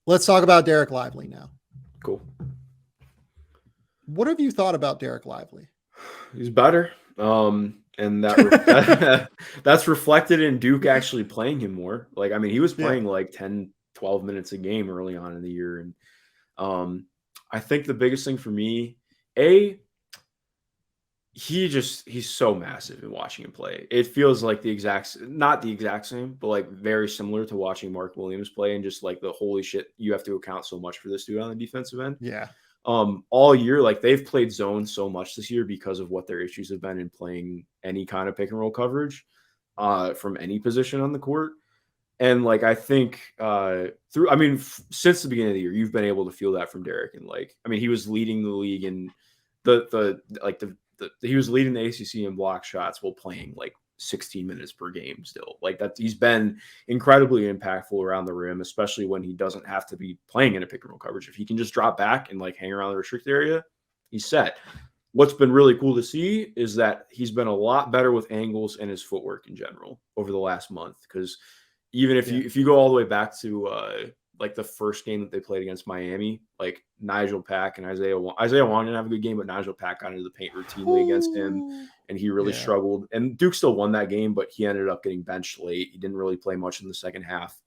Let's talk about Dereck Lively now. Cool. What have you thought about Dereck Lively? He's better. And that's reflected in Duke actually playing him more. Like, I mean, he was Yeah. playing like 10, 12 minutes a game early on in the year. And I think the biggest thing for me, A, he's so massive in watching him play. It feels like not the exact same, but like very similar to watching Mark Williams play, and just like the holy shit, you have to account so much for this dude on the defensive end. Yeah. All year, like they've played zone so much this year because of what their issues have been in playing any kind of pick and roll coverage from any position on the court. And like I think since the beginning of the year, you've been able to feel that from Dereck. And like, I mean, he was leading the league in he was leading the ACC in block shots while playing like 16 minutes per game still. Like that, he's been incredibly impactful around the rim, especially when he doesn't have to be playing in a pick and roll coverage. If he can just drop back and like hang around the restricted area, he's set. What's been really cool to see is that he's been a lot better with angles and his footwork in general over the last month. Because even if you go all the way back to like the first game that they played against Miami, like Nigel Pack and Isaiah Wong didn't have a good game, but Nigel Pack got into the paint routinely against him, and he really struggled. And Duke still won that game, but he ended up getting benched late. He didn't really play much in the second half.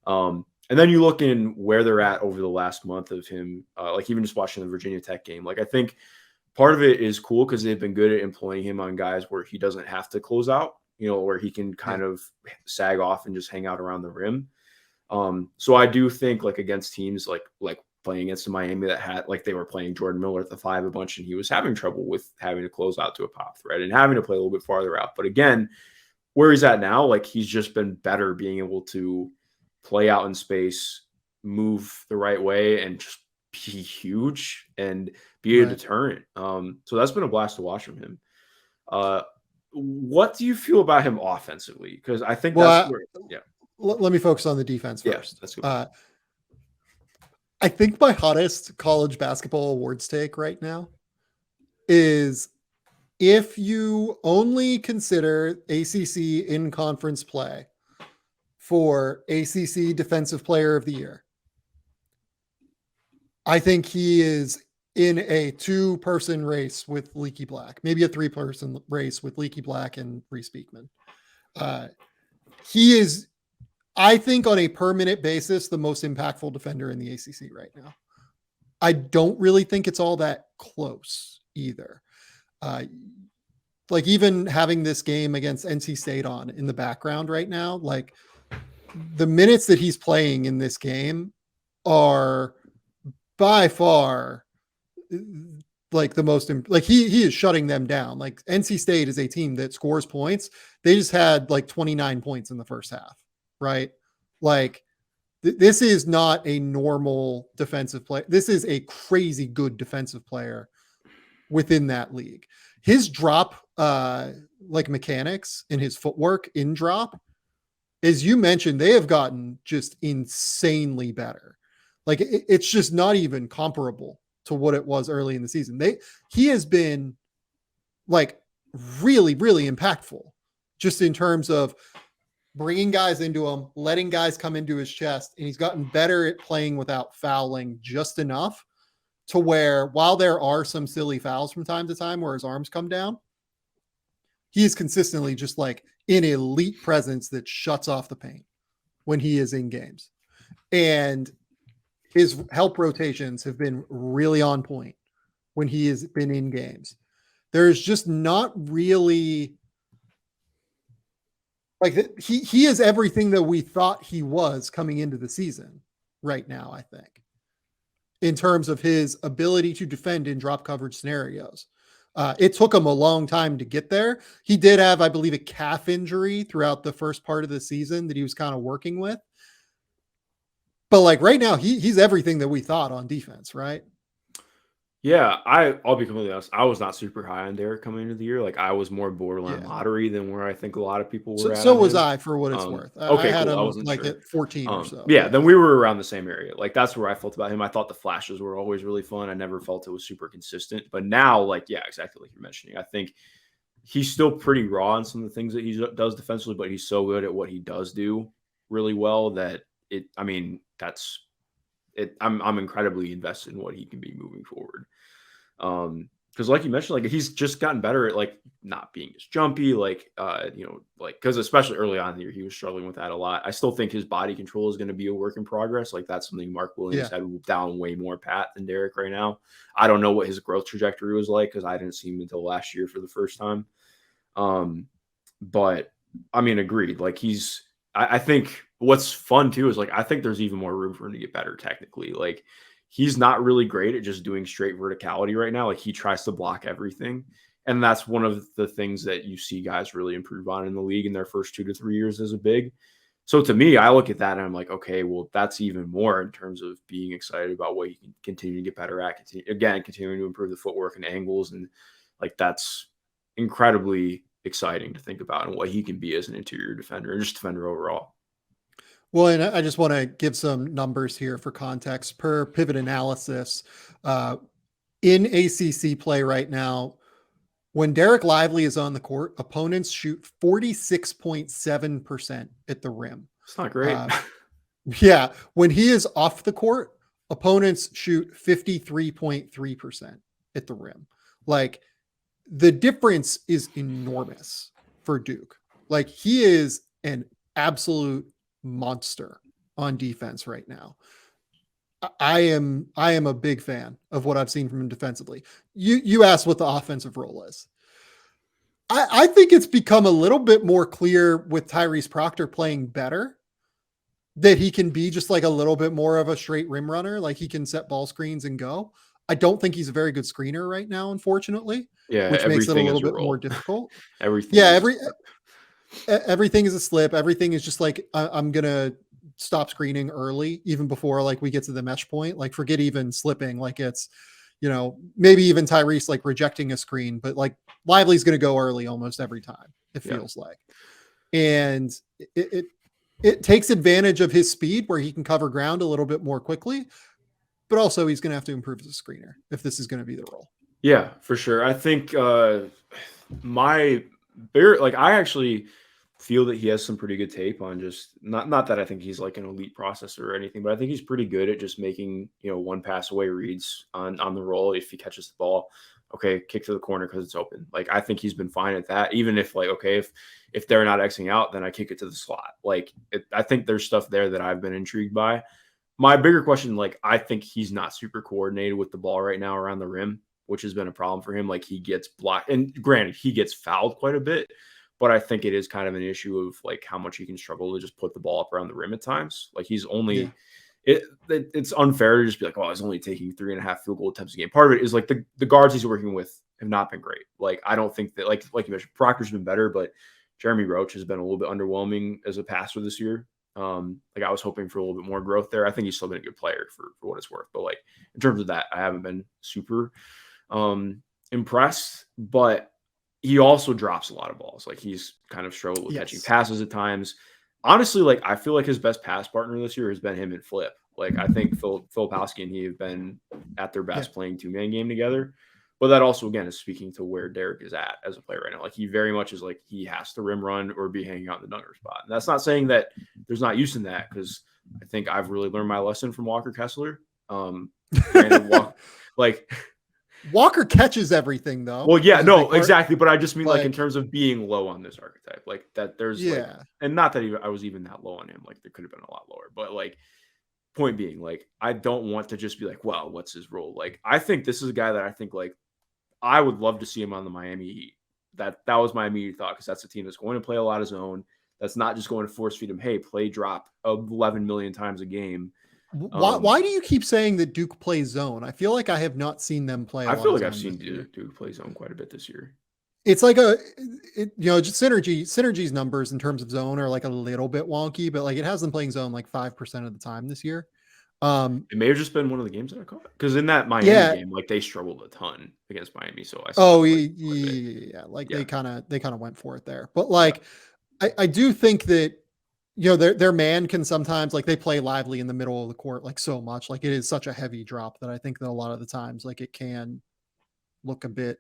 And then you look in where they're at over the last month of him, like even just watching the Virginia Tech game. Like I think part of it is cool because they've been good at employing him on guys where he doesn't have to close out, where he can kind of sag off and just hang out around the rim. So I do think like against teams like playing against Miami that had like they were playing Jordan Miller at the 5 a bunch, and he was having trouble with having to close out to a pop threat and having to play a little bit farther out. But again, where he's at now, like he's just been better being able to play out in space, move the right way, and just be huge and be a deterrent. So that's been a blast to watch from him. What do you feel about him offensively? Because I think that's where, let me focus on the defense first. That's good. I think my hottest college basketball awards take right now is if you only consider ACC in conference play for ACC Defensive Player of the Year, I think he is in a 2-person race with Leaky Black, maybe a 3-person race with Leaky Black and Reese Beekman. He is, I think, on a per minute basis, the most impactful defender in the ACC right now. I don't really think it's all that close either. Like even having this game against NC State on in the background right now, like the minutes that he's playing in this game are by far like the most, like he is shutting them down. Like NC State is a team that scores points. They just had like 29 points in the first half, right? Like this is not a normal defensive play. This is a crazy good defensive player within that league. His drop, like mechanics and his footwork in drop, as you mentioned, they have gotten just insanely better. Like it's just not even comparable to what it was early in the season. He has been like really, really impactful just in terms of bringing guys into him, letting guys come into his chest. And he's gotten better at playing without fouling just enough to where while there are some silly fouls from time to time where his arms come down, he is consistently just like an elite presence that shuts off the paint when he is in games. And his help rotations have been really on point when he has been in games. There's just not really like he is everything that we thought he was coming into the season right now, I think, in terms of his ability to defend in drop coverage scenarios. It took him a long time to get there. He did have, I believe, a calf injury throughout the first part of the season that he was kind of working with. But like right now, he's everything that we thought on defense, right? Yeah, I'll be completely honest. I was not super high on Dereck coming into the year. Like I was more borderline lottery than where I think a lot of people were at. So on was him. I, for what it's worth. Okay, I had cool. him I wasn't like sure. at 14 or so. Yeah, then we were around the same area. Like that's where I felt about him. I thought the flashes were always really fun. I never felt it was super consistent. But now, like, yeah, exactly like you're mentioning. I think he's still pretty raw in some of the things that he does defensively, but he's so good at what he does do really well that that's I'm incredibly invested in what he can be moving forward. Because like you mentioned, like he's just gotten better at like not being as jumpy, like like because especially early on in the year he was struggling with that a lot. I still think his body control is going to be a work in progress. Like that's something Mark Williams Yeah. had down way more pat than Dereck right now. I don't know what his growth trajectory was like because I didn't see him until last year for the first time. But I mean, agreed. Like I think what's fun too is like I think there's even more room for him to get better technically. Like he's not really great at just doing straight verticality right now. Like he tries to block everything. And that's one of the things that you see guys really improve on in the league in their first 2 to 3 years as a big. So to me, I look at that and I'm like, okay, well, that's even more in terms of being excited about what he can continue to get better at. Continuing to improve the footwork and angles. And like that's incredibly exciting to think about and what he can be as an interior defender and just defender overall. Well, and I just want to give some numbers here for context. Per pivot analysis, in ACC play right now, when Dereck Lively is on the court, opponents shoot 46.7% at the rim. It's not great. Uh, yeah. When he is off the court, opponents shoot 53.3% at the rim. Like the difference is enormous for Duke. Like he is an absolute monster on defense right now. I am a big fan of what I've seen from him defensively. You asked what the offensive role is. I think it's become a little bit more clear with Tyrese Proctor playing better that he can be just like a little bit more of a straight rim runner. Like he can set ball screens and go. I don't think he's a very good screener right now, unfortunately, Yeah, which makes it a everything little is a bit more roll. difficult. Everything. Yeah, Is everything is a slip. Everything is just like I'm gonna stop screening early, even before like we get to the mesh point. Like forget even slipping. Like it's maybe even Tyrese like rejecting a screen, but like Lively's gonna go early almost every time. It feels like, and it takes advantage of his speed where he can cover ground a little bit more quickly. But also he's gonna have to improve as a screener if this is gonna be the role. Yeah, for sure. I think my bear like I actually feel that he has some pretty good tape on just not that I think he's like an elite processor or anything, but I think he's pretty good at just making, one pass away reads on the roll if he catches the ball. Okay, kick to the corner because it's open. Like I think he's been fine at that. Even if like, okay, if they're not Xing out, then I kick it to the slot. Like I think there's stuff there that I've been intrigued by. My bigger question, like I think he's not super coordinated with the ball right now around the rim, which has been a problem for him. Like he gets blocked, and granted, he gets fouled quite a bit, but I think it is kind of an issue of like how much he can struggle to just put the ball up around the rim at times. Like he's only it's unfair to just be like, oh, he's only taking 3.5 field goal attempts a game. Part of it is like the guards he's working with have not been great. Like I don't think that like you mentioned, Proctor's been better, but Jeremy Roach has been a little bit underwhelming as a passer this year. Like I was hoping for a little bit more growth there. I think he's still been a good player for what it's worth, but like in terms of that, I haven't been super impressed. But he also drops a lot of balls. Like he's kind of struggled with catching passes at times. Honestly, like I feel like his best pass partner this year has been him and Flip. Like I think Filipowski and he have been at their best playing 2-man game together. But that also, again, is speaking to where Dereck is at as a player right now. Like he very much is like he has to rim run or be hanging out in the dunker spot. And that's not saying that there's not use in that, because I think I've really learned my lesson from Walker Kessler. Walker catches everything though. Well, yeah, no, exactly. But I just mean like in terms of being low on this archetype, like that there's and not that I was even that low on him. Like there could have been a lot lower, but like point being, like I don't want to just be like, well, what's his role? Like I think this is a guy that I think like I would love to see him on the Miami Heat. That was my immediate thought, because that's a team that's going to play a lot of zone. That's not just going to force feed him, hey, play drop 11 million times a game. Why do you keep saying that Duke plays zone? I feel like I have not seen them play. I feel like I've seen Duke play zone quite a bit this year. It's like just Synergy's numbers in terms of zone are like a little bit wonky, but like it has them playing zone like 5% of the time this year. It may have just been one of the games that I caught, because in that Miami game, like they struggled a ton against Miami. So I saw they kind of went for it there. But like I do think that their man can sometimes, like they play Lively in the middle of the court like so much. Like it is such a heavy drop that I think that a lot of the times like it can look a bit,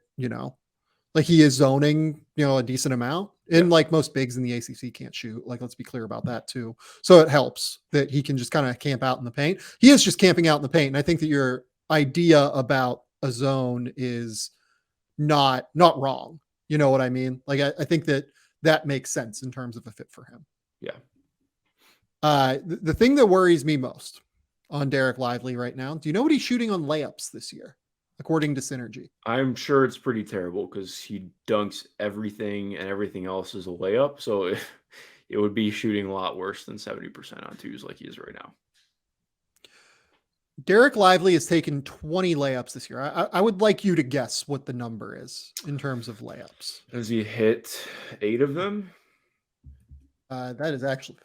Like he is zoning, a decent amount. And like most bigs in the ACC can't shoot. Like, let's be clear about that too. So it helps that he can just kind of camp out in the paint. He is just camping out in the paint. And I think that your idea about a zone is not wrong. You know what I mean? Like, I think that makes sense in terms of a fit for him. Yeah. The thing that worries me most on Dereck Lively right now, do you know what he's shooting on layups this year, according to Synergy? I'm sure it's pretty terrible because he dunks everything and everything else is a layup. So it would be shooting a lot worse than 70% on twos like he is right now. Dereck Lively has taken 20 layups this year. I would like you to guess what the number is in terms of layups. Has he hit 8 of them? That is actually,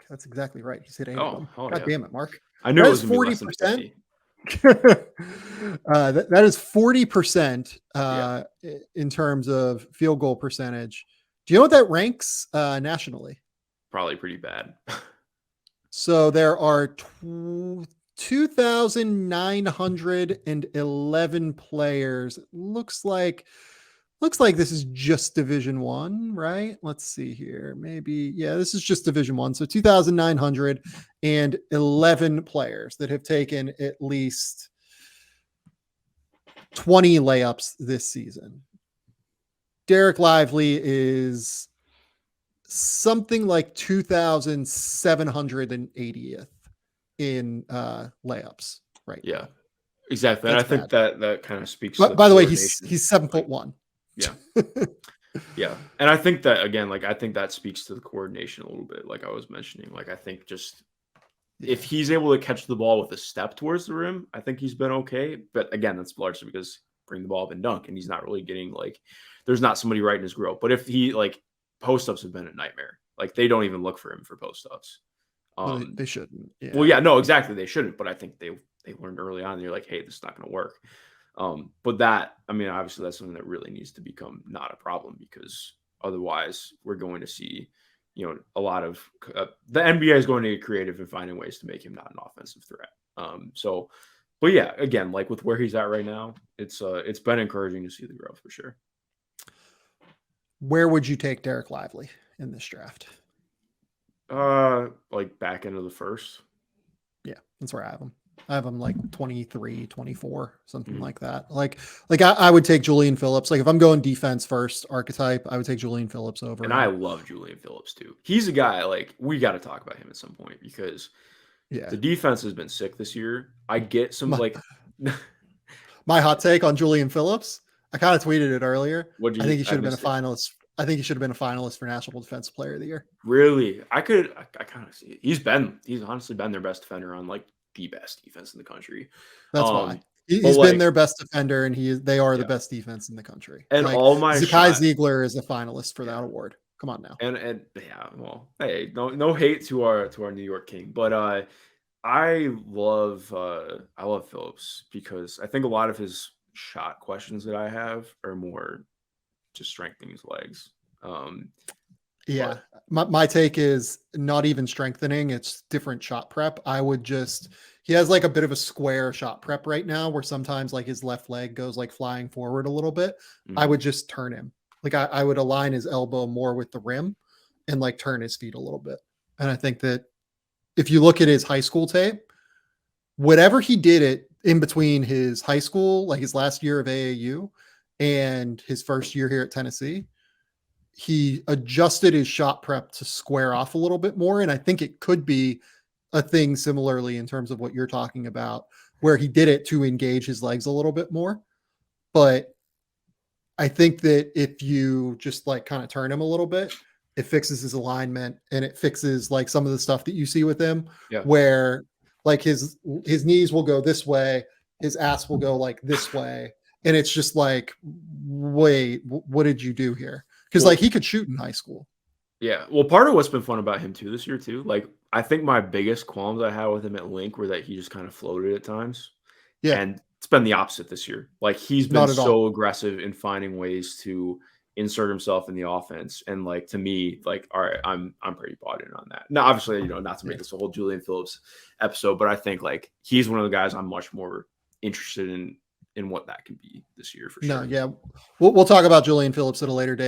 that's exactly right. He's hit 8 of them. God damn it, Mark. I knew that it was 40%. That that is 40% in terms of field goal percentage. Do you know what that ranks nationally? Probably pretty bad. So there are 2,911 players. Looks like this is just Division 1, right? Let's see here. Maybe, yeah, this is just Division 1. So 2,911 players that have taken at least 20 layups this season. Dereck Lively is something like 2,780th in layups right now. Exactly. And I think that kind of speaks to by the way, he's 7'1". Yeah. Yeah. And I think that, again, like, I think that speaks to the coordination a little bit, like I was mentioning. Like, I think just if he's able to catch the ball with a step towards the rim, I think he's been okay. But again, that's largely because bring the ball up and dunk, and he's not really getting, like, there's not somebody right in his grill. But if he, like, post-ups have been a nightmare. Like, they don't even look for him for post-ups. They shouldn't. Yeah. Well, yeah, no, exactly. They shouldn't. But I think they learned early on. They're like, hey, this is not going to work. But that, I mean, obviously that's something that really needs to become not a problem, because otherwise we're going to see, a lot of the NBA is going to get creative in finding ways to make him not an offensive threat. But yeah, again, like with where he's at right now, it's been encouraging to see the growth for sure. Where would you take Dereck Lively in this draft? Like back into the first. Yeah, that's where I have him. I have him like 23, 24, something like that. Like I would take Julian Phillips. Like if I'm going defense first archetype, I would take Julian Phillips over. And I love Julian Phillips too. He's a guy, like, we got to talk about him at some point, because the defense has been sick this year. I get some my hot take on Julian Phillips. I kind of tweeted it earlier. I think he should have been a finalist. I think he should have been a finalist for National Defensive Player of the Year. Really? I kind of see it. He's honestly been their best defender on like the best defense in the country. That's why he's been their best defender, and they are the best defense in the country. And all my Zakai Ziegler is a finalist for that award. Come on now. And yeah, well, hey, no hate to our New York King, but I love Phillips, because I think a lot of his shot questions that I have are more just strengthening his legs. My take is not even strengthening, it's different shot prep. He has like a bit of a square shot prep right now, where sometimes like his left leg goes like flying forward a little bit. I would just turn him. Like I would align his elbow more with the rim and like turn his feet a little bit. And I think that if you look at his high school tape, whatever he did it in between his high school, like his last year of AAU and his first year here at Tennessee, he adjusted his shot prep to square off a little bit more. And I think it could be a thing similarly in terms of what you're talking about, where he did it to engage his legs a little bit more. But I think that if you just like kind of turn him a little bit, it fixes his alignment, and it fixes like some of the stuff that you see with him, where like his knees will go this way, his ass will go like this way. And it's just like, wait, what did you do here? Because like he could shoot in high school. Yeah. Well, part of what's been fun about him too this year too, like I think my biggest qualms I had with him at Link were that he just kind of floated at times. Yeah. And it's been the opposite this year. Like he's been so aggressive in finding ways to insert himself in the offense. And like, to me, like, all right, I'm pretty bought in on that. Now, obviously, not to make this a whole Julian Phillips episode, but I think like he's one of the guys I'm much more interested in in what that can be this year for No, sure. yeah. We'll talk about Julian Phillips at a later date.